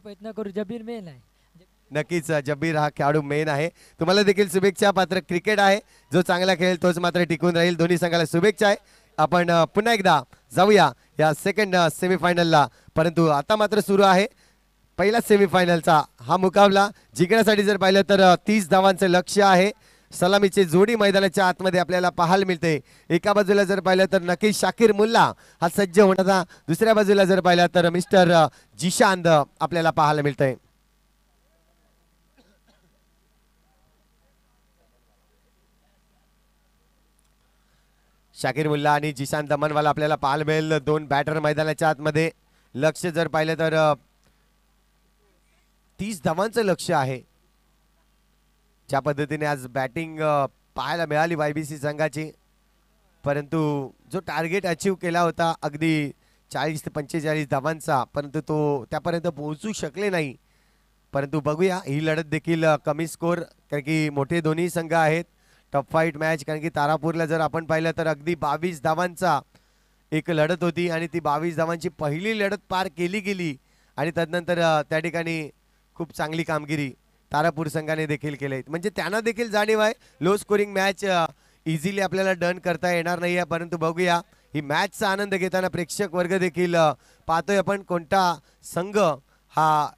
प्रयत्न करू. जबीर मेन आहे. नक्कीच जब्बीर हा खेळाडू मेन आहे. तुम्हाला देखील शुभेच्छा. पात्र क्रिकेट आहे, जो चांगला खेळेल तोच मात्र टिकून राहील. दोन्ही संघाला शुभेच्छा आहे. आपण पुन्हा एकदा जाऊया या सेकंड सेमीफायनलला. परंतु आता मात्र सुरू आहे पहिला सेमीफायनलचा हा मुकाबला. जिंकण्यासाठी जर पाहिलं तर 30 धावांचं लक्ष्य आहे. सलामीची जोडी मैदानाच्या आतमध्ये आपल्याला पाहायला मिळते. एका बाजूला जर पाहिलं तर नक्कीच शाकीर मुल्ला हा सज्ज होण्याचा, दुसऱ्या बाजूला जर पाहिलं तर मिस्टर जिशांद आपल्याला पाहायला मिळतंय. शाकीर मुल्ला आणि जिशान दमनवाला आपल्याला पाहायला मिळेल. दोन बॅटर मैदानाच्या आतमध्ये. लक्ष जर पाहिलं तर 30 धावांचं लक्ष आहे. ज्या पद्धतीने आज बॅटिंग पाहायला मिळाली वायबीसी संघाची, परंतु जो टार्गेट अचीव केला होता अगदी 40 ते 45 धावांचा, परंतु तो त्यापर्यंत पोहोचू शकले नाही. परंतु बघूया ही लढत देखील कमी स्कोर, कारण की मोठे दोन्ही संघ आहेत. टफ फाईट मॅच, कारण की तारापूरला जर आपण पाहिलं तर अगदी 22 धावांचा एक लढत होती आणि ती 22 धावांची पहिली लढत पार केली गेली आणि तदनंतर त्या ठिकाणी खूप चांगली कामगिरी तारापूर संघाने देखील केली. म्हणजे त्यांना देखील जाणीव आहे लो स्कोरिंग मॅच इझिली आपल्याला डन करता येणार नाही आहे. परंतु बघूया ही मॅचचा आनंद घेताना प्रेक्षक वर्ग देखील पाहतोय आपण कोणता संघ हा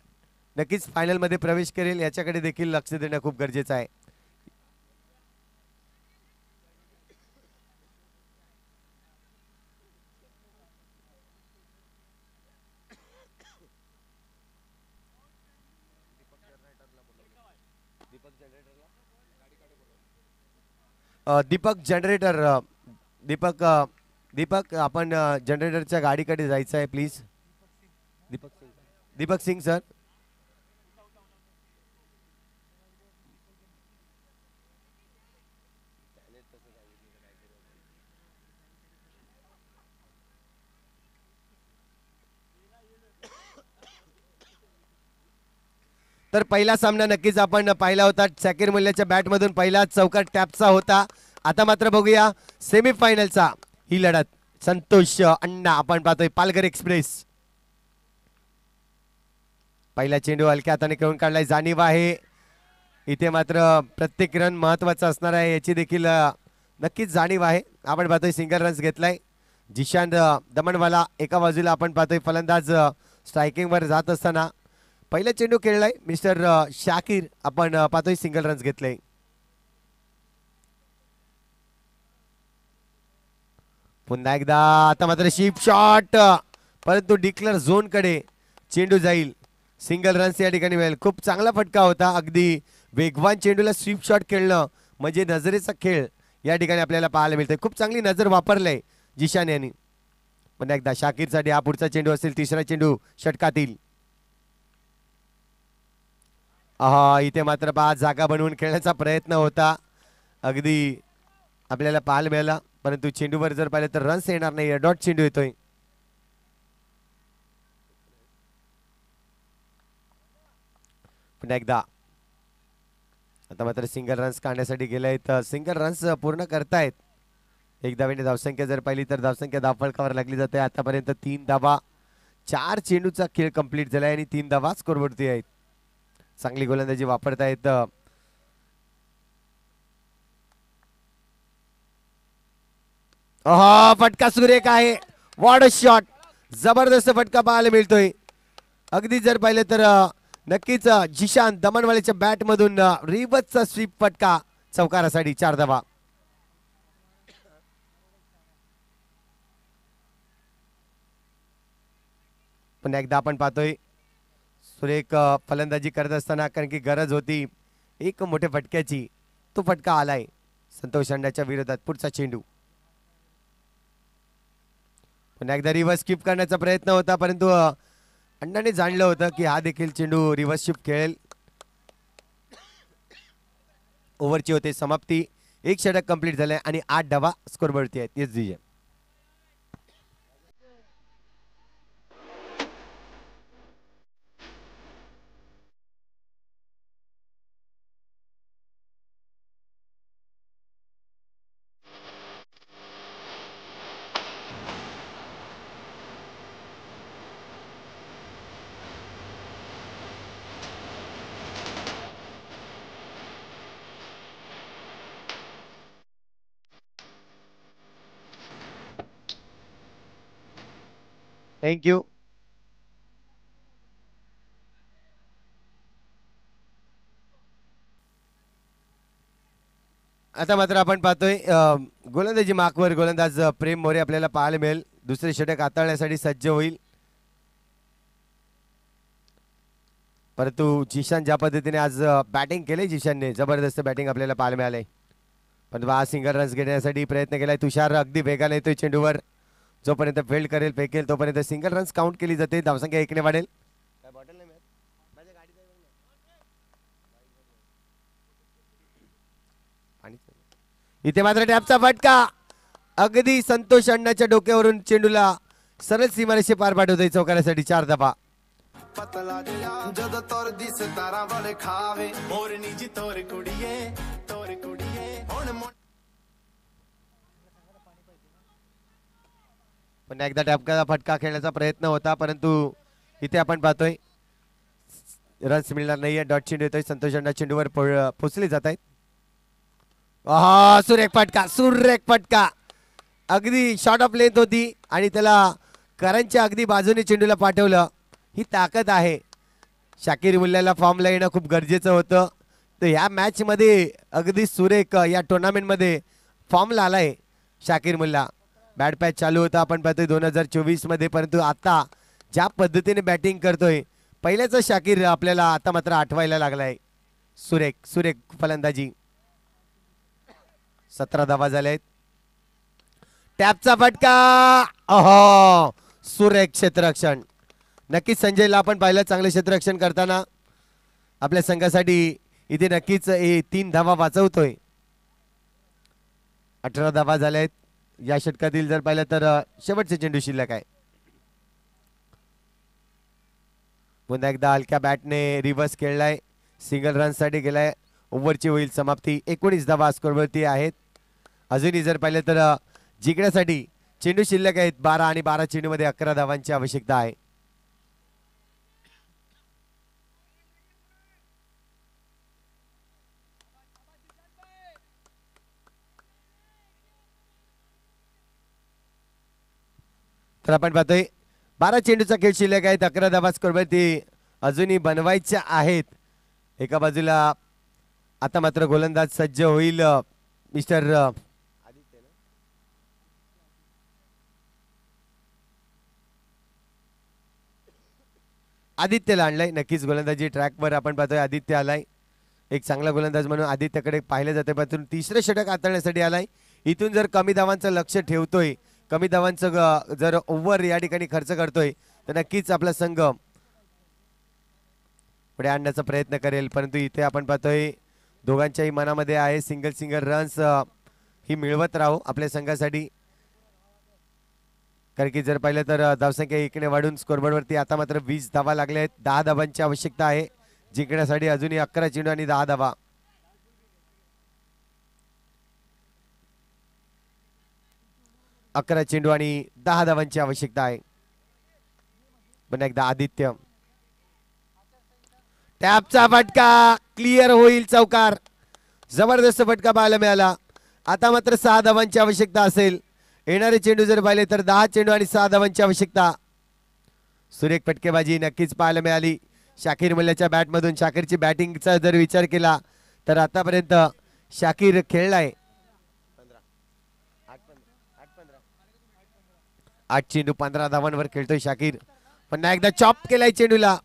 नक्कीच फायनलमध्ये प्रवेश करेल याच्याकडे देखील लक्ष देणं खूप गरजेचं आहे. दीपक जनरेटर दीपक दीपक आपण जनरेटरच्या गाडीकडे जायचं आहे प्लीज. दीपक सिंग सर. तर पहिला सामना नक्कीच आपण पाहिला होता. शाकीर मुल्ल्याच्या बॅटमधून पहिला चौकार टॅपचा होता. आता मात्र बघूया सेमीफायनलचा ही लढत. संतोष अण्णा आपण पाहतोय पालघर एक्सप्रेस. पहिला चेंडू हलक्या हाताने खेळून काढलाय. जाणीव आहे इथे मात्र प्रत्येक रन महत्वाचा असणार आहे याची देखील नक्कीच जाणीव आहे. आपण पाहतोय सिंगल रन्स घेतलाय जिशान दमनवाला. एका बाजूला आपण पाहतोय फलंदाज स्ट्रायकिंग वर जात असताना पहिला चेंडू खेळलाय मिस्टर शाकीर. आपण पाहतोय सिंगल रन्स घेतले. पुन्हा एकदा आता मात्र शिप शॉट, परंतु डिक्लेअर झोन कडे चेंडू जाईल. सिंगल रन्स या ठिकाणी मिळेल. खूप चांगला फटका होता. अगदी वेगवान चेंडूला स्वीप शॉट खेळणं म्हणजे नजरेचा खेळ या ठिकाणी आपल्याला पाहायला मिळतंय. खूप चांगली नजर वापरलंय जिशान यांनी. पुन्हा एकदा शाकीरसाठी हा पुढचा चेंडू असेल, तिसरा चेंडू षटकातील. इथे मात्र पहा जागा बनवून खेळण्याचा प्रयत्न होता अगदी आपल्याला पाहायला मिळाला, परंतु चेंडूवर जर पाहिलं तर रन्स येणार नाही. डॉट चेंडू येतोय. पुन्हा एकदा आता मात्र सिंगल रन्स काढण्यासाठी गेलेत. सिंगल रन्स पूर्ण करतायत. एक धावेने धावसंख्या जर पाहिली तर धावसंख्या धावफलकावर लागली जाते. आतापर्यंत 3 धावा, 4 चेंडूचा खेळ कंप्लीट झालाय आणि 3 धावा स्कोरवरती आहेत. चांगली गोलंदाजी वापरतायत. फटका सुरेख आहे. वॉट अ शॉट, जबरदस्त फटका पाहायला मिळतोय. अगदी जर पाहिलं तर नक्कीच जिशान दमनवालेच्या बॅट मधून रिवर्सचा स्वीप फटका चौकारासाठी 4 धावा. पण एकदा आपण पाहतोय सुरेख फलंदाजी करत असताना, कारण की गरज होती एक मोठ्या फटक्याची, तो फटका आलाय संतोष अण्णाच्या विरोधात. पुढचा चेंडू पुन्हा एकदा रिव्हर्स स्किप करण्याचा प्रयत्न होता, परंतु अण्णाने जाणलं होतं की हा देखील चेंडू रिव्हर्स शिफ्ट खेळेल. ओव्हरची होते समाप्ती. 1 षटक कंप्लीट झालंय आणि 8 धावा स्कोरवरती आहेत. येस विजय. थँक्यू. आता मात्र आपण पाहतोय गोलंदाजी मार्कवर गोलंदाज प्रेम मोरे आपल्याला पाहायला मिळेल. दुसरे षटक हाताळण्यासाठी सज्ज होईल. परंतु जिशान ज्या पद्धतीने आज बॅटिंग केले, जिशानने जबरदस्त बॅटिंग आपल्याला पाहायला मिळाले. पण आज सिंगल रन्स घेण्यासाठी प्रयत्न केलाय. तुषार अगदी वेगाने येतोय चेंडूवर. जोपर्यंत फेल्ड करेल फेकेल तोपर्यंत सिंगल रन्स काउंट केली जाते. धावसंख्या 1 ने वाढेल. इथे मात्र टॅपचा फटका अगदी संतोष अण्णाच्या डोक्यावरून चेंडूला सरळ सीमारेषे पार पाठवतोय चौकारासाठी 4 धावा. पतला दिया जद तोर दिस तारा वाले खावे मोरनी जी तोर कुड़िए पुन्हा एकदा टॅपचा फटका खेळण्याचा प्रयत्न होता, परंतु इथे आपण पाहतोय रन्स मिळणार नाहीये. डॉट चेंडू येतोय. संतोष अण्णा चेंडूवर पोचले जात आहेत. सुरेख फटका, सुरेख फटका. अगदी शॉर्ट ऑफ लेंथ होती आणि त्याला करंजच्या अगदी बाजूने चेंडूला पाठवलं. ही ताकद आहे. शाकीर मुल्लाला फॉर्मला येणं खूप गरजेचं होतं. तर ह्या मॅच मध्ये अगदी सुरेख या टुर्नामेंटमध्ये फॉर्मला आलाय शाकीर मुल्ला. बॅट पॅच चालू होता आपण पाहतोय 2024 मध्ये, परंतु आता ज्या पद्धतीने बॅटिंग करतोय पहिल्याच शाकीर आपल्याला आता मात्र आठवायला लागलाय. सुरेख सुरेख फलंदाजी. 17 धावा झालेत. टॅपचा फटका. सुरेख क्षेत्ररक्षण. नक्कीच संजयला आपण पाहिलं चांगले क्षेत्ररक्षण करताना. आपल्या संघासाठी इथे नक्कीच 3 धावा वाचवतोय. 18 धावा झाल्यात या षटकातील. जर पाहिलं तर शेवटचे चेंडू शिल्लक आहे. पुन्हा एकदा हलक्या बॅटने रिव्हर्स खेळलाय. सिंगल रन साठी गेलाय. ओव्हरची होईल समाप्ती. 19 धावा स्कोरवरती आहेत. अजूनही जर पाहिलं तर जिंकण्यासाठी चेंडू शिल्लक आहेत 12 आणि 12 चेंडू मध्ये 11 धावांची आवश्यकता आहे. तर आपण पाहतोय 12 चेंडूचा खेळ शिल्लक आहेत. 11 धावा स्कोरवरती अजूनही बनवायच्या आहेत. एका बाजूला आता मात्र गोलंदाज सज्ज होईल. मिस्टर आदित्यला आणलाय. नक्कीच गोलंदाजी ट्रॅकवर आपण पाहतोय आदित्य आलाय. एक चांगला गोलंदाज म्हणून आदित्यकडे पाहिले जाते, पण तिसरं षटक हाताळण्यासाठी आलाय. इथून जर कमी धावांचं लक्ष ठेवतोय, कमी धावांचं जर ओव्हर या ठिकाणी खर्च करतोय तर नक्कीच आपला संघ पुढे आणण्याचा प्रयत्न करेल. परंतु इथे आपण पाहतोय दोघांच्याही मनामध्ये आहे सिंगल सिंगल रन्स ही मिळवत राहू आपल्या संघासाठी. कारण की जर पाहिलं तर धावसंख्या 1 ने वाढून स्कोरबोर्डवरती आता मात्र 20 धावा लागल्या आहेत. 10 धावांची आवश्यकता आहे जिंकण्यासाठी. अजूनही 11 चेंडू आणि 10 धावा. अकरा चेंडू आणि 10 धावांची आवश्यकता आहे. पुन्हा एकदा आदित्य. टॅपचा फटका क्लिअर होईल चौकार. जबरदस्त फटका पाहायला मिळाला. आता मात्र 6 धावांची आवश्यकता असेल. येणारे चेंडू जर पाहिले तर 10 चेंडू आणि 6 धावांची आवश्यकता. सुरेख फटकेबाजी नक्कीच पाहायला मिळाली शाकीर मुल्लाच्या बॅटमधून. शाकीरची बॅटिंगचा जर विचार केला तर आतापर्यंत शाकीर खेळलाय 8 चेंडू 15 धावांवर खेळतोय शाकीर. पुन्हा एकदा चॉप केलाय चेंडूला,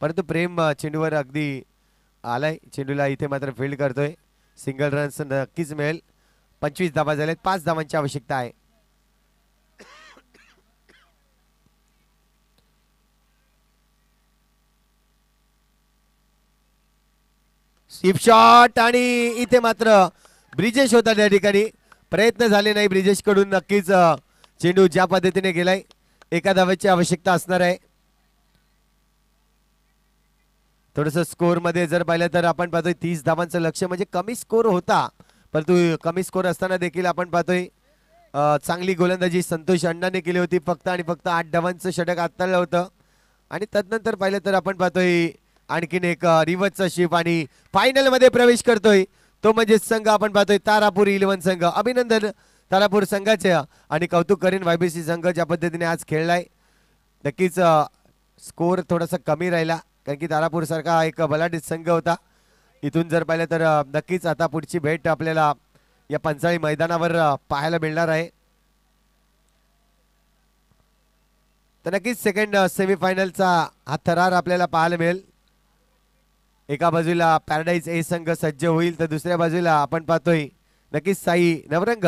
परंतु प्रेम चेंडूवर अगदी आलाय. चेंडूला इथे मात्र फील्ड करतोय. सिंगल रन्स नक्कीच मिळेल. 25 धावा झाल्यात. 5 धावांची आवश्यकता आहे. स्वीप शॉट आणि इथे मात्र ब्रिजेश होता त्या ठिकाणी. प्रयत्न झाले नाही ब्रिजेश कडून. नक्कीच चेंडू ज्या पद्धतीने गेलाय 1 धावाची आवश्यकता असणार आहे. थोडस स्कोर मध्ये जर पाहिलं तर आपण पाहतोय 30 धावांचं लक्ष्य म्हणजे कमी स्कोर होता, परंतु कमी स्कोर असताना देखील आपण पाहतोय चांगली गोलंदाजी संतोष अण्णाने केली होती. फक्त आणि फक्त 8 धावांचं षटक हाताळलं होतं. आणि तदनंतर पाहिलं तर आपण पाहतोय आणखीन एक रिव्हर्सचा शिप आणि फायनल मध्ये प्रवेश करतोय तो म्हणजे संघ आपण पाहतोय तारापूर 11 संघ. अभिनंदन तारापूर संघाचे आणि कौतुक करीन वायबीसी संघ ज्या पद्धतीने आज खेळलाय. नक्कीच स्कोर थोडासा कमी राहिला, कारण की तारापूर सारखा एक बलाढ्य संघ होता. इथून जर पाहिलं तर नक्कीच आता पुढची भेट आपल्याला या पंचाळी मैदानावर पाहायला मिळणार आहे. तर नक्कीच सेकंड सेमीफायनलचा हा थरार आपल्याला पाहायला मिळेल. एका बाजूला पॅराडाईज ए संघ सज्ज होईल, तर दुसऱ्या बाजूला आपण पाहतोय नक्कीच साई नवरंग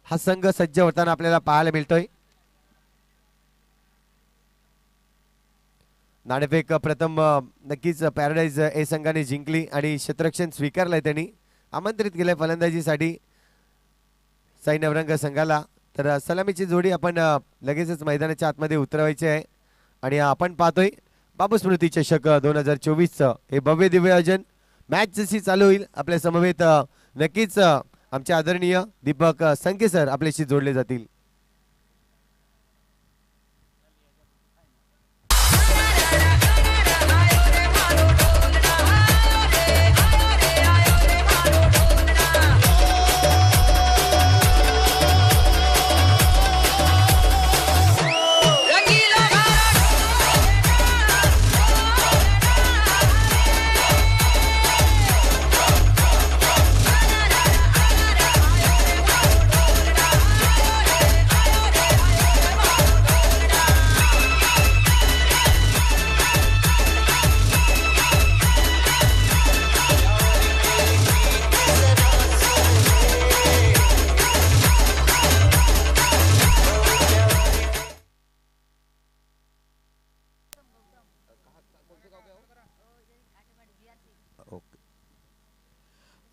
हा संघ सज्ज होताना आपल्याला पाहायला मिळतोय. नाणेफेक प्रथम नक्कीच पॅराडाईज ए संघाने जिंकली आणि क्षेत्ररक्षण स्वीकारलंय. त्यांनी आमंत्रित केलंय फलंदाजीसाठी साई नवरंग संघाला. तर सलामीची जोडी आपण लगेचच मैदानाच्या आतमध्ये उतरवायची आहे. आणि आपण पाहतोय बाबू स्मृती चषक 2024चं हे भव्य दिव्य आयोजन. मॅच जशी चालू होईल आपल्या समवेत नक्कीच आमचे आदरणीय दीपक संके सर आपल्याशी जोडले जातील.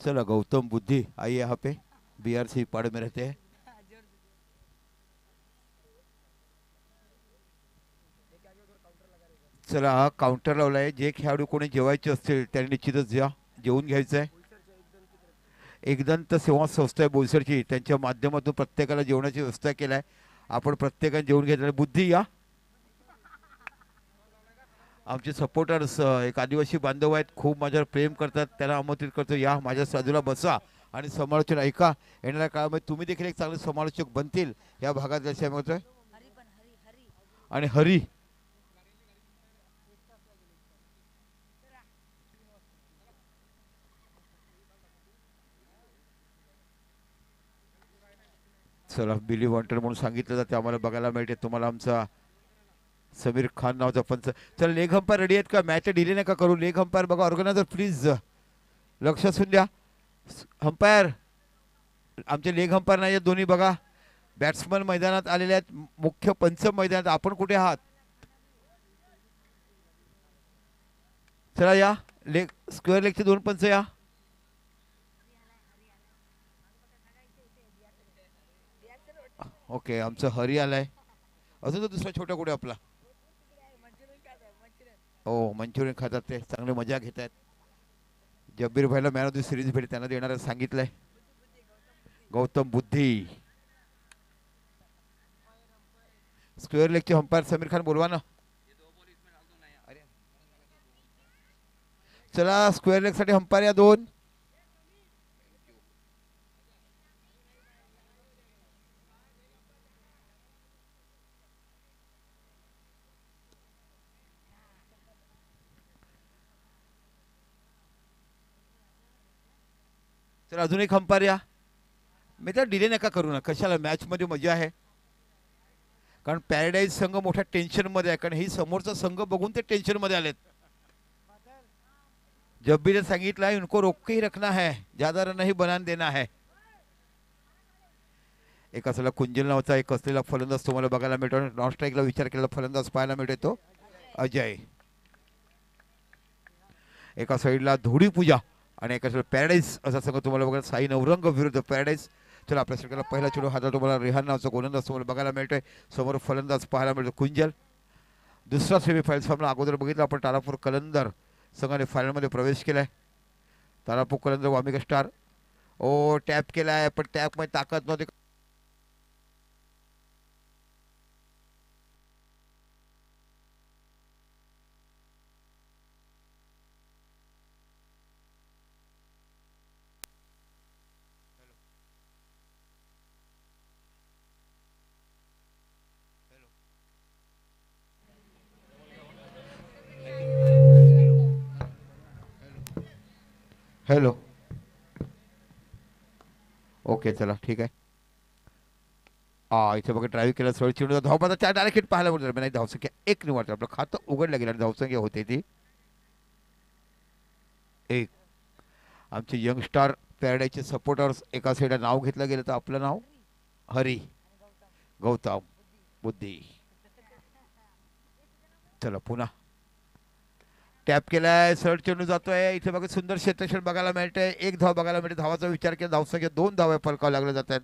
चला गौतम बुद्धि आइए यहाँ पे, बीआरसी पाड़ में रहते हैं. चला हा काउंटर लावलाय. जे खेळाडू कोणी जेवायचे असतील त्यांनी निश्चितच या जेवून घ्यायचं आहे. एकदंत सेवा संस्था आहे बोईसरची, त्यांच्या माध्यमातून प्रत्येकाला जेवणाची व्यवस्था केली आहे. आपण प्रत्येकाने जेवून घेतलं. बुद्धी या. आमचे सपोर्टर्स एक आदिवासी बांधव आहेत, खूप माझ्यावर प्रेम करतात, त्यांना आमंत्रित करतो या माझ्या बाजूला बसा आणि समालोचन ऐका. येणाऱ्या काळामध्ये तुम्ही देखील एक चांगले समालोचक बनतील या भागात जसे म्हणतोय. आणि हरी चला बिली वॉन्टर म्हणून सांगितलं जाते, आम्हाला बघायला मिळते. तुम्हाला आमचा समीर खान नावाचा पंच. चला लेग अंपायर रेडी आहेत का? मॅच डिले नका करू. लेग अंपायर बघा. ऑर्गनायझर प्लीज लक्ष असून द्या. अंपायर आमचे लेग अंपायर नाही आहेत दोन्ही बघा. बॅट्समन मैदानात आलेले आहेत, मुख्य पंच मैदानात. आपण कुठे आहात? चला या. लेग स्क्वेअर लेगचे दोन पंच या. ओके आमचं हरी आलाय. अजून तो दुसरा छोटा कुठे आपला? हो मंचुरियन खातात ते, चांगले मजा घेत आहेत. जब्बीर भाईला मॅन ऑफ द सिरीज भेट त्यांना देणार सांगितलंय. गौतम बुद्धी. स्क्वेअर लेगचे अंपायर समीर खान बोलवा ना. चला स्क्वेअर लेग साठी अंपायर या दोन. तर अजून एक अंपायर या. मी तर डिले नका करू ना, कशाला, मॅच मध्ये मजा आहे. कारण पॅराडाईज संघ मोठ्या टेन्शन मध्ये आहे, कारण ही समोरचा संघ बघून ते टेन्शन मध्ये आलेत. जब भी ने सांगितलं आहे उनको रोक के ही रखना है, ज्यादा रन नहीं बनाने देना है. एक असला कुंजल नावाचा एक असलेला फलंदाज तुम्हाला बघायला मिळतो. नॉन स्ट्राईकला विचार केलेला फलंदाज पाहायला मिळतो अजय. एका साईडला धोडी पूजा आणि एका साईड पॅराडाईज असा संघ तुम्हाला बघायला. साई नवरंग विरुद्ध पॅराडाईज. चला आपल्या सरकारला पहिला चेंडू हातात तुम्हाला रेहान नावाचा गोलंदाज तुम्हाला बघायला मिळतोय. समोर फलंदाज पाहायला मिळतो कुंजल. दुसरा सेमीफायनल सामना अगोदर बघितला आपण. तारापूर कलंदर संघाने फायनलमध्ये प्रवेश केलाय. तारापूर कलंदर वामिका स्टार. ओ टॅप केलाय पण टॅप मध्ये ताकद नव्हती. हॅलो ओके चला ठीक आहे. इथे बघा ड्राईव्ह केलं सरळ चेंडू धावपदा 4 डायरेक्ट हिट पाहायला मिळतो. नाही धावसंख्या 1 निवडते. आपलं खातं उघडलं गेलं आणि धावसंख्या होते ती 1. आमचे यंग स्टार पॅराडाईजचे सपोर्टर्स एका साईडला नाव घेतलं गेलं तर आपलं नाव हरी गौतम बुद्धी. चला पुन्हा टॅप केलाय सरळ चेंडू जातोय. इथे बघा सुंदर क्षेत्रक्षण बघायला मिळतंय. 1 धाव बघायला मिळते. धावाचा विचार केला धावसंख्या 2 धावा फलकावं लागले जातात.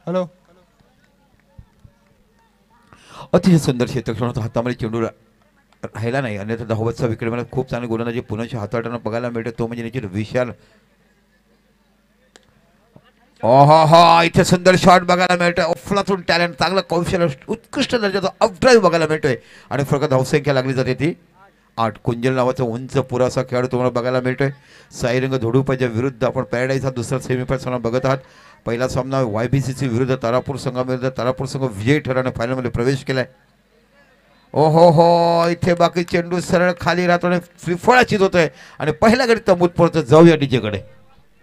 हॅलो अतिशय सुंदर क्षेत्रक्षण होतं. हातामध्ये चेंडू राहिला नाही. अन्यथा धावतचा विक्रम मला खूप चांगली गोलंदाजी पुन्हा हाताळताना बघायला मिळते. तो म्हणजे निश्चित विशाल. इथे सुंदर शॉट बघायला मिळतोय. अफलातून टॅलेंट चांगलं कौशल्य उत्कृष्ट दर्जाचा अपड्राईव्ह बघायला मिळतोय आणि फक्त धावसंख्या लागली जाते ती 8. कुंजल नावाचा उंच पुरासा खेळाडू तुम्हाला बघायला मिळतोय. साईरंग धोडुपाच्या विरुद्ध आपण पॅराडाईज हा दुसरा सेमीफायनल सामना बघत आहात. पहिला सामना YBCC विरुद्ध तारापूर संघाविरुद्ध तारापूर संघ विजयी ठरवणे फायनलमध्ये प्रवेश केलाय. इथे बाकी चेंडू सरळ खाली राहतो आणि फ्रीफळाचीच होतोय आणि पहिल्या गडी तंबूत पोहोचतो. जाऊया डीजेकडे.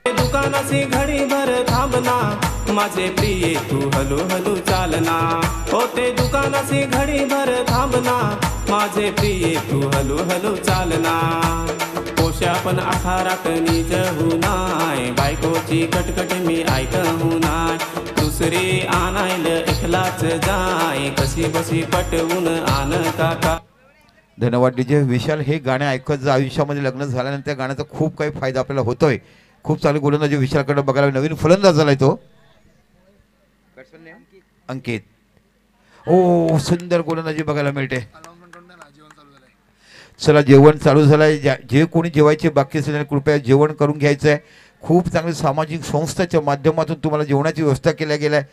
दुकानाची घडी भर थांबना माझे प्रिय तू हलू हलू चालना. होते दुकानाची घडी भर थांबना माझे प्रिय तू हलू हलू चालना. पोशा पण 18 कणीच हुनाय बायकोची कटकट मी ऐकू नाय. दुसरी आणायला एकलाच जाय कशी बशी पटवून आण काका. धन्यवाद डीजे विशाल. हे गाणे ऐकत जा. आयुष्यामध्ये लग्न झाल्यानंतर गाण्याचा खूप काही फायदा आपल्याला होतोय. खूप चांगली गोलंदाजी विशालकडे बघायला. नवीन फलंदाज झालाय तो अंकित. सुंदर गोलंदाजी बघायला मिळते. चला जेवण चालू झालंय. जे कोणी जेवायचे बाकी असेल कृपया जेवण करून घ्यायचं आहे. खूप चांगली सामाजिक संस्थेच्या माध्यमातून तुम्हाला जेवणाची व्यवस्था केल्या गेल्या आहे.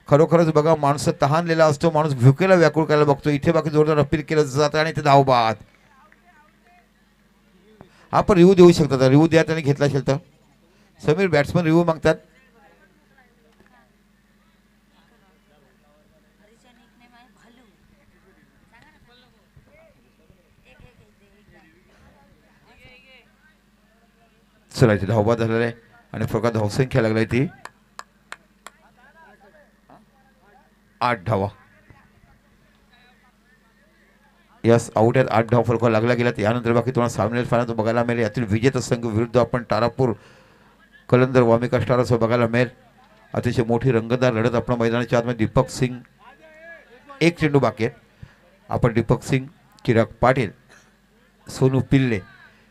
खरोखरच बघा माणसं तहानलेला असतो. माणूस भुकेला व्याकुळ करायला बघतो. इथे बाकी जोरदार अपील केलं जातं आणि ते धावबाद. आपण रिव्ह्यू देऊ शकतात. रिव्ह्यू द्या त्याने घेतला असेल तर. समीर बॅट्समन रिव्ह्यू मागतात. चला इथे धावबाद झालेला आहे आणि फक्त धावसंख्या लागलाय ती 8 धावा. यस आउट आहेत. 8 धाव फलका लागला गेला. यानंतर बाकी तुम्हाला सामने फायनल बघायला मिळेल. यातील विजेता संघ विरुद्ध आपण तारापूर कलंदर वामिका स्टार्स बघायला मिळेल. अतिशय मोठी रंगतदार लढत आपण मैदानाच्या आतमध्ये. दीपक सिंग 1 चेंडू बाकी आहे. आपण दीपक सिंग चिराग पाटील सोनू पिल्ले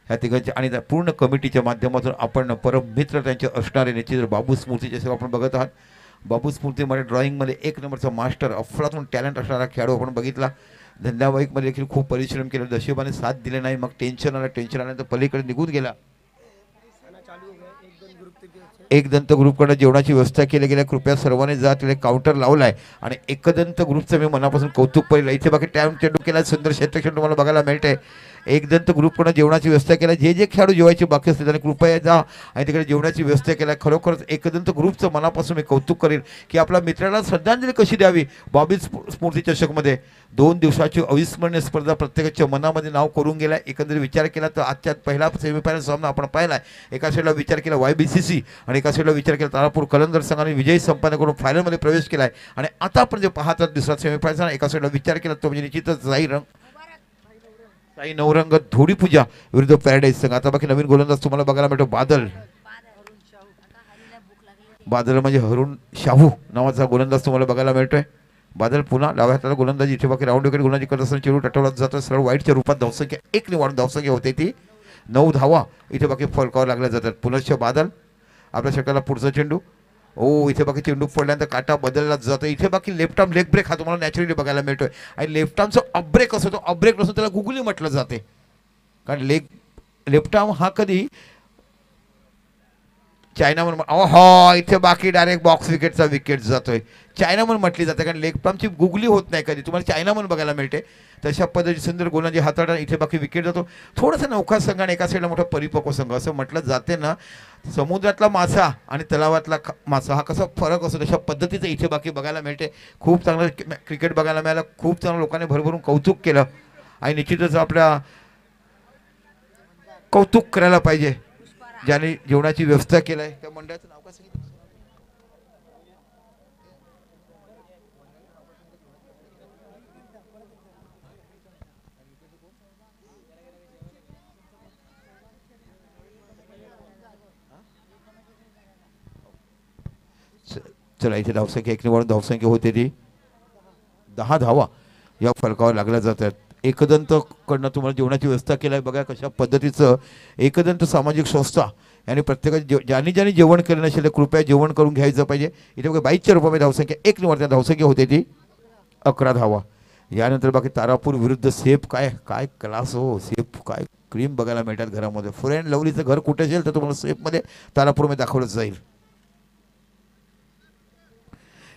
ह्या तिघांच्या आणि त्या पूर्ण कमिटीच्या माध्यमातून आपण परम मित्र त्यांचे असणारे निश्चित बाबू स्मृतीचे सेवा आपण बघत आहात. बाबू स्मृतीमध्ये ड्रॉइंगमध्ये 1 नंबरचा मास्टर अफलातून टॅलेंट असणारा खेळाडू आपण बघितला. धंद्यावाईकमध्ये देखील खूप परिश्रम केले. नशिबाने साथ दिले नाही. मग टेन्शन आल्यानंतर पलीकडे निघून गेला. 1 दंत ग्रुपकडे जेवणाची व्यवस्था केली गेली. कृपया सर्वांनी जा. तिथे काउंटर लावलाय आणि एकदंत ग्रुपचं मी मनापासून कौतुक केलं. इथे बाकी टॅम चेंडू केला. सुंदर क्षेत्रक्षण तुम्हाला बघायला मिळते. एकदंत ग्रुपकडून जेवणाची व्यवस्था केल्या. जे जे खेळाडू जेवायचे बाकी असते त्यांनी कृपया जा आणि तिकडे जेवणाची व्यवस्था केल्या. खरोखरच एकदंत ग्रुपचं मनापासून मी कौतुक करेन की आपल्या मित्राला श्रद्धांजली कशी द्यावी. बॉबी स्मृती चषकमध्ये 2 दिवसाची अविस्मरणीय स्पर्धा प्रत्येकाच्या मनामध्ये नाव करून गेला. एकंदरीत विचार केला तर आजच्या पहिला सेमीफायनल सामना आपण पाहिला. एका साईडला विचार केला YBCC आणि एका साईडला विचार केला तारापूर कलंदर संघाने विजयी संपादन करून फायनलमध्ये प्रवेश केला आहे. आणि आता आपण जे पाहतात दुसरा सेमीफायनल एका साईडला विचार केला तो म्हणजे निश्चितच साई नवरंग धोडी पूजा विरुद्ध पॅराडाईज संघ. आता बाकी नवीन गोलंदाज तुम्हाला बघायला मिळतो बादल. बादल म्हणजे हरुण शाहू नावाचा गोलंदाज तुम्हाला बघायला मिळतोय. बादल पुन्हा डाव्या हाताला गोलंदाजी. इथे बाकी राऊंड विकेट गोलंदाजी करत असताना चेंडू टटवला जातो सरळ वाईटच्या रूपात. धावसंख्या 1 ने वाढून धावसंख्या होते ती 9 धावा. इथे बाकी फलकावर लागल्या जातात. पुनश्च बादल आपल्या षटकाला पुढचा चेंडू. इथे बाकी चेंडू पडल्यानंतर काटा बदलला जातो. इथे बाकी लेफ्ट आर्म लेग ब्रेक हा तुम्हाला नॅचरली बघायला मिळतोय. आणि लेफ्ट आर्मचा अपब्रेक असतो तो अपब्रेक नसून त्याला गुगली म्हटलं जाते. कारण लेफ्ट आर्म हा कधी चायनामन इथे बाकी डायरेक्ट बॉक्स विकेटचा विकेट जातोय. चायनामन म्हटली जाते कारण लेग आर्मची गुगली होत नाही कधी. तुम्हाला चायनामन बघायला मिळते. तशा पद्धतीची सुंदर गोलंदाजी हाताळताना इथे बाकी विकेट जातो. थोडंसं नौका संघ आणि एका साईडला मोठा परिपक्व संघ असं म्हटलं जाते ना. समुद्रातला मासा आणि तलावातला मासा हा कसा फरक असतो तशा पद्धतीचं इथे बाकी बघायला मिळते. खूप चांगलं क्रिकेट बघायला मिळालं. खूप चांगलं लोकांनी भरभरून कौतुक केलं आणि निश्चितच आपल्या कौतुक करायला पाहिजे ज्याने जेवणाची व्यवस्था केली आहे. त्या मंडळाचं नाव काय सांगितलं. चला इथे धावसंख्या 1 ने वाढून धावसंख्या होते ती 10 धावा या फलकावर लागल्या जातात. एकदंत कडनं तुम्हाला जेवणाची व्यवस्था केली आहे. बघा कशा पद्धतीचं एकदंत सामाजिक संस्था यांनी प्रत्येकाची ज्यांनी जेवण केलं नसेल कृपया जेवण करून घ्यायचं पाहिजे. इथे बघा 22 रुपये धावसंख्या 1 ने वाढते धावसंख्या होते ती 11 धावा. यानंतर बाकी तारापूर विरुद्ध सेफ. काय काय क्लास हो. सेफ काय क्रीम बघायला मिळतात घरामध्ये. फ्रेंड लवलीचं घर कुठे असेल तर तुम्हाला सेफमध्ये तारापूरमध्ये दाखवलं जाईल.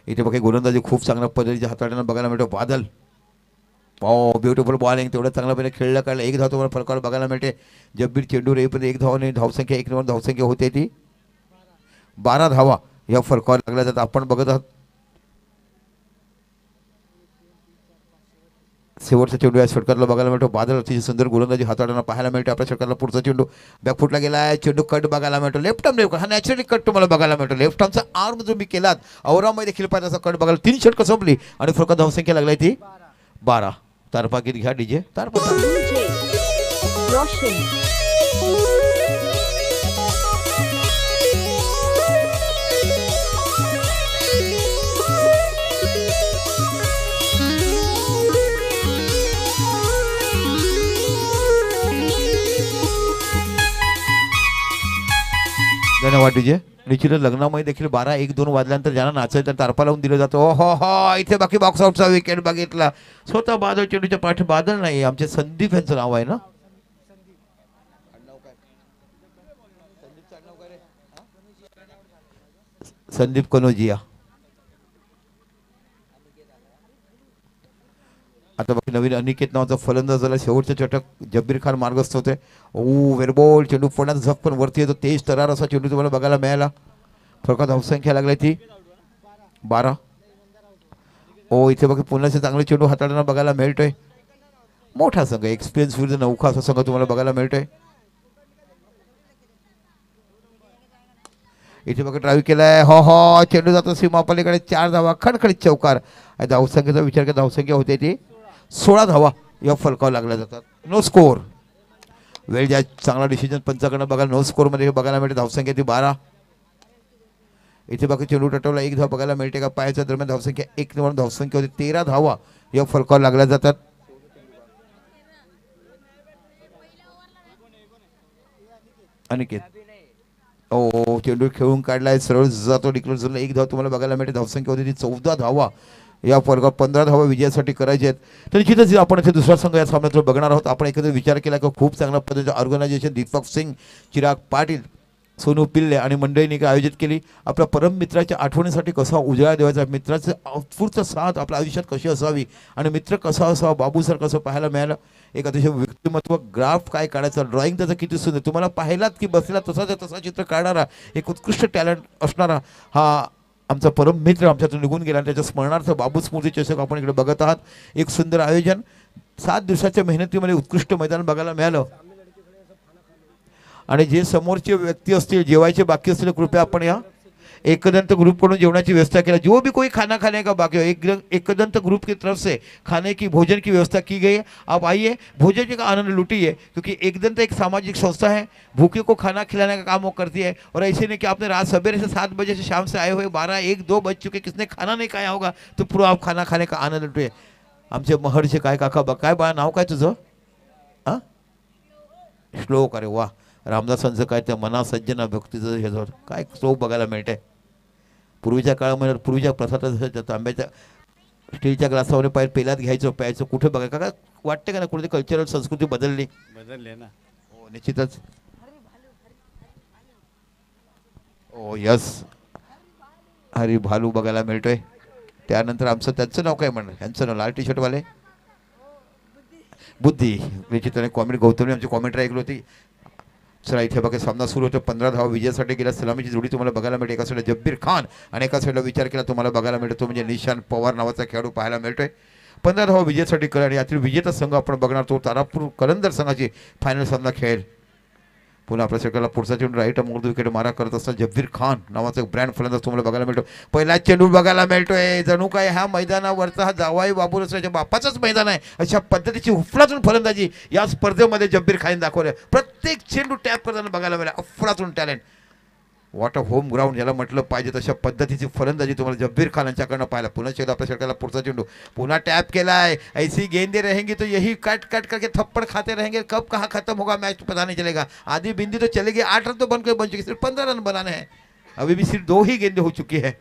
इथे बघा गोलंदाजी खूप चांगल्या पद्धतीच्या हाताळताना बघायला मिळतो बादल. ब्युटिफुल बॉलिंग तेवढं चांगल्या पद्धतीने खेळलं काढलं. 1 धाव तुम्हाला फलकावर बघायला मिळते. जब्बीर चेंडू रेपर्यंत 1 धावाने धावसंख्या 1 ने धावसंख्या होते ती 12 धावा या फलकावर लागल्या जातात. आपण बघत आहात शेवटचा चेंडू या षटकातला बघायला मिळतो. बादल अतिशय सुंदर गोलंदाजी हाताळताना पाहायला मिळते. आपल्या षटकातला पुढचा चेंडू बॅकफुटला गेला आहे. चेंडू कट बघायला मिळतो. लेफ्ट आर्म हा नॅचरली कट तुम्हाला बघायला मिळतो. लेफ्ट आर्मचा आर्म जो मी केलात औरामध्ये देखील पाहिजे असा कट बघायला. 3 षटकं संपली आणि फलकात धावसंख्या लागली ती 12. तारपा गीत घ्या डीजे. तारपा धन्यवाद डीजे. निश्चितच लग्नामध्ये देखील 12-1-2 वाजल्यानंतर ज्यांना नाचायचं तारपा लावून दिलं जातं. इथे बाकी बॉक्स आउटचा विकेट बघितला. स्वतः बादल चेंडूच्या पाठी बादल नाही आमचे संदीप यांचं नाव आहे ना. संदीप कनोजिया. आता बाकी नवीन अनिकेत नावाचा फलंदाज झाला. शेवटचं चटक जब्बीर खान मार्गस्थ होते. वेरबॉल चेंडू पडण्याचा झक पण वरती येतो. तेज तरार असा चेंडू तुम्हाला बघायला मिळाला. फलकात धावसंख्या लागली ती 12. इथे बाकी पुन्हा चांगले चेंडू हाताळताना बघायला मिळतोय. मोठा संघ एक्सपिरियन्स विरुद्ध नौका असा संघ तुम्हाला बघायला मिळतोय. इथे बघा ड्राईव्ह केलाय. चेंडू जातो सीमापलीकडे 4 धावा खडखडीत चौकार. धावसंख्येचा विचार केला धावसंख्या होते ती 16 धावा या फलकावर लागल्या जातात. No score. वेळ ज्या चांगला डिसिजन पंचाकडनं बघायला नो स्कोरमध्ये बघायला मिळते. धावसंख्या ती 12. इथे बाकी चेंडू टटवला 1 धाव बघायला मिळते का पायाच्या दरम्यान धावसंख्या 1 ने धावसंख्या होती 13 धावा या फलकावर लागल्या जातात. अनिकेत चेंडू खेळून काढलाय सरळ जातो डिक्लेअर झाला. 1 धाव तुम्हाला बघायला मिळते. धावसंख्या होती ती 14 धावा या फलकावर 15 धावा विजयासाठी करायचे आहेत. तर निश्चितच आपण इथे दुसरा संघ या सामन्यात बघणार आहोत. आपण एकत्र विचार केला की खूप चांगल्या पद्धतीचं ऑर्गनायझेशन दीपक सिंग चिराग पाटील सोनू पिल्ले आणि मंडळीने आयोजित केली. आपल्या परम मित्राच्या आठवणीसाठी कसा उजाळा द्यायचा, मित्राचं उत्स्फूर्त साथ आपल्या आयुष्यात कशी असावी आणि मित्र कसा असावा, बाबूसर कसं पाहायला मिळालं. एक अतिशय व्यक्तिमत्व, ग्राफ काय काढायचं, ड्रॉइंग त्याचं किती सुंदर, तुम्हाला पाहिलात की बसला तसा चित्र काढणारा एक उत्कृष्ट टॅलेंट असणारा हा आमचा परम मित्र आमच्यातून निघून गेला. त्याच्या स्मरणार्थ बाबू स्मृती चषक आपण इकडे बघत आहात. एक सुंदर आयोजन, 7 दिवसाच्या मेहनतीमध्ये उत्कृष्ट मैदान बघायला मिळालं. आणि जे समोरचे व्यक्ती असतील जेवायचे बाकी असतील कृपया आपण या एकदंत ग्रुप कडून जेवणाची व्यवस्था केला. जो भी कोई खाना खाने का बाकी हो, एकदंत ग्रुप की तरफ से खाने की भोजन की व्यवस्था की गई है. आप आइए, भोजन का आनंद लूटिए, क्योंकि एकदंत एक सामाजिक संस्था है, भूखे को खाना खिलाने का काम वो करती है. और ऐसे नहीं कि आपने रात सवेरे से 7 बजे से शाम से आए हुए 12, 1, 2 बज चुके, किसने खाना नहीं खाया होगा, तो पूरा आप खाना खाने का आनंद लुटिए. आमचे महर्षी काय काका काय बा नाव काय तुझं, हां श्लोक, अरे वा, रामदासांचं काय त्या मना सज्जना भक्तीचं ह्याचं काय श्लोक बघायला मिळते. पूर्वीच्या काळामध्ये पूर्वीच्या प्रसाद तांब्याच्या स्टीलच्या ग्लासावर पाय पेल्यात घ्यायचं प्यायचं, कुठे बघायचं का वाटते का ना कुठे कल्चरल संस्कृती बदलली ना. हो निश्चितच. ओ यस, हरी भालू बघायला मिळतोय. त्यानंतर आमचं त्यांचं नाव काय म्हणणं, यांचं नाव लाल टी शर्टवाले बुद्धी, निश्चितपणे कॉमेंट गौतमी आमची कॉमेंट ऐकली होती. चला इथे बघा सामना सुरू होतो. 15 धावा विजयासाठी गेला. सलामीची जोडी तुम्हाला बघायला मिळते. एका साईडला जब्बीर खान आणि एका साईडला विचार केला तुम्हाला बघायला मिळतो म्हणजे निशान पवार नावाचा खेळाडू पाहायला मिळतोय. 15 धावा विजयासाठी करा आणि यातील विजेता संघ आपण बघणार तो तारापूर कलंदर संघाची फायनल सामना खेळेल. पुन्हा आपल्या सर्कलला पुढचा चेंडू राईट मोड विकेट मारा करत असताना जब्बीर खान नावाचा ब्रँड फलंदाज तुम्हाला बघायला मिळतो. पहिला चेंडू बघायला मिळतोय. जणू काय ह्या मैदानावरचा हा जावाई बाबूरावच्या बापाचाच मैदान आहे अशा पद्धतीची हुफलातून फलंदाजी या स्पर्धेमध्ये जब्बीर खान दाखवले. प्रत्येक चेंडू टॅप करताना बघायला मिळाला. अफलातून talent, what a home ground ज्याला म्हटलं पाहिजे तशा पद्धतीची फलंदाजी तुम्हाला जब्बीर खान यांच्याकडनं पाहायला. पुन्हा चेंडू आपल्या षटकाला पुढचा चेंडू पुन्हा टॅप केलाय. ऐसी गेंदे रहेंगी तो यही कट कट करके थप्पड़ खाते रहेंगे. कब कहाँ खत्म होगा मैच पता नहीं चलेगा. आधी बिंदी तो चलेगी, 8 रन तो बन चुके, सिर्फ 15 रन बनाने हैं. अभी भी सिर्फ 2 ही गेंदे हो चुकी है.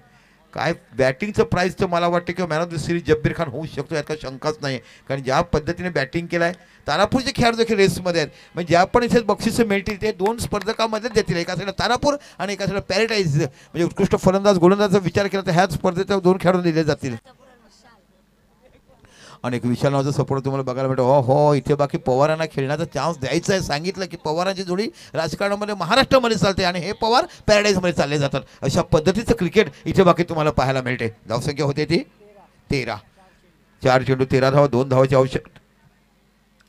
काय बॅटिंगचं प्राईज तर मला वाटतं की man of the series Jabbir Khan होऊ शकतो यात काही शंकाच नाही. कारण ज्या पद्धतीने बॅटिंग केलं आहे, तारापूरचे खेळाडू देखील रेसमध्ये आहेत. म्हणजे ज्या पण इथे बक्षिसं मिळतील ते 2 स्पर्धकांमध्येच देतील. एका साईडला तारापूर आणि एका साईडला पॅराडाईज, म्हणजे उत्कृष्ट फलंदाज गोलंदाजाचा विचार केला तर ह्याच स्पर्धेत 2 खेळाडू दिले जातील. आणि एक विशाल नावाचा सपोर्ट तुम्हाला बघायला मिळतो. हो इथे बाकी पवारांना खेळण्याचा चान्स द्यायचा आहे. सांगितलं की पवारांची जोडी राजकारणामध्ये महाराष्ट्रामध्ये चालते आणि हे पवार पॅराडाईजमध्ये चालले जातात. अशा पद्धतीचं क्रिकेट इथे बाकी तुम्हाला पाहायला मिळते. धावसंख्या होते ती 13. 4 चेंडू 13 धावा, 2 धावाची आवश्यक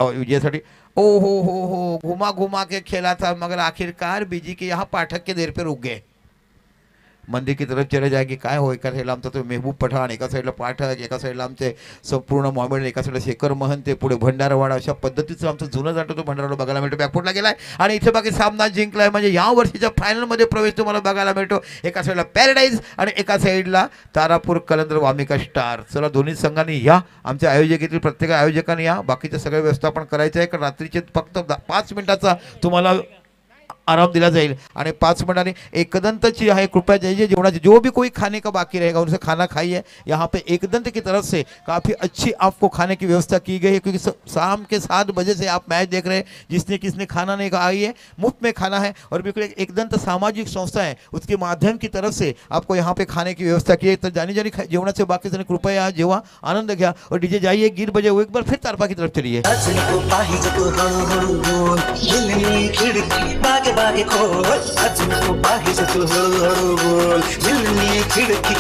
विजयासाठी. ओ हो घुमा घुमा के खेला था मगर आखिरकार बीजी के यहाँ पाठक के देर पे रुक गए. मंदिर की तरफ चले जाएगी. काय हो, एका साईडला आमचा तो मेहबूब पठाण, एका साईडला पाठक, एका साईडला आमचे संपूर्ण मोहम्मद, एका साईडला शेखर महंते, पुढे भंडारवाडा. अशा पद्धतीचं आमचं जुनं जातो तो भंडारवाडा बघायला मिळतो. बॅकफुटला गेलाय आणि इथे बाकी सामना जिंकलाय. म्हणजे या वर्षीच्या फायनलमध्ये प्रवेश तुम्हाला बघायला मिळतो. एका साईडला पॅराडाईज आणि एका साईडला तारापूर कलंदर वामिका स्टार. चला दोन्ही संघांनी या, आमच्या आयोजकातील प्रत्येक आयोजकांनी या. बाकीच्या सगळ्या व्यवस्थापन करायचं आहे कारण रात्रीचे फक्त 5 मिनिटाचा तुम्हाला आराम दिला जाएगा. और 5 मिनट एकदंत ची है, कृपया जाइए जेवणाची जो भी कोई खाने का बाकी रहेगा उनसे खाना खाइए. यहाँ पे एकदंत की तरफ से काफ़ी अच्छी आपको खाने की व्यवस्था की गई है क्योंकि शाम के 7 बजे से आप मैच देख रहे हैं. जिसने किसने खाना नहीं खाया है मुफ्त में खाना है और बिल्कुल एकदंत सामाजिक संस्था है उसके माध्यम की तरफ से आपको यहाँ पे खाने की व्यवस्था की है. तर जानी जानी जेवणाचे बाकी जण कृपया जेवा आनंद घ्या और डीजे जाइए गीत बजे एक बार फिर तारपा की तरफ चलिए. बागे खोल अजून तू पाहिजे तू हळूहळू बोल खिडकी